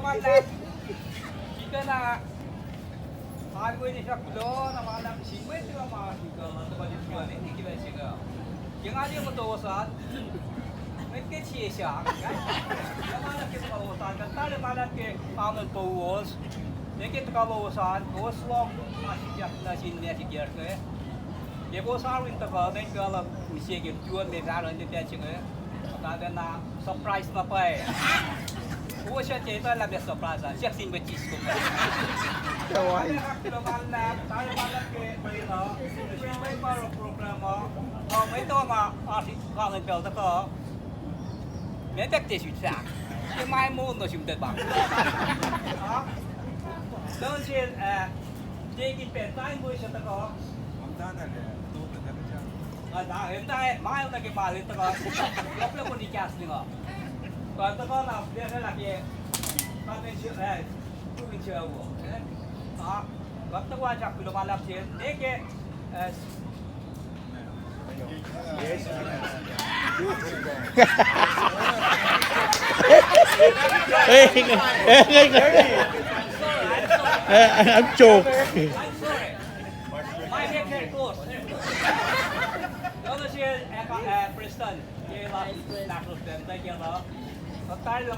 naman kita na ako ini siya kulo na mga lang simwet di ba mga kita mga tabalit ko ni hindi ba siya yung ali mo tawasan may kaya siya naman kita tawasan kan tali malat ke pamal pawos nekit ka bawasan os long masih na sinnya sigar ke ye bo sa rin ta ba den ka la siya ke tuan de ra ron de ta ching ta na surprise na pa eh 我想这段那边 surprise 啊，相信没技术。Ka waay. Tayo malam ke Marino, may para programa. Oh, may to nga artist ka ng pelta ko. May tek te siya. Yung may mo no sim te ba. Ah. Don't say take it pen time mo siya ta ko. Na, hindi mahal na ke mahal ta ko. Kapla ko ni cast ni ko. Còn tôi có làm việc hay là gì? Con bên chuyện này, chú bên trường của đó. Còn tôi quan trọng là làm chuyện đấy cái Anh chuột. I'm sorry. My neck is close. Đó là chuyện Preston. Cái là lạc được tiền tay kia đó. Nó tay là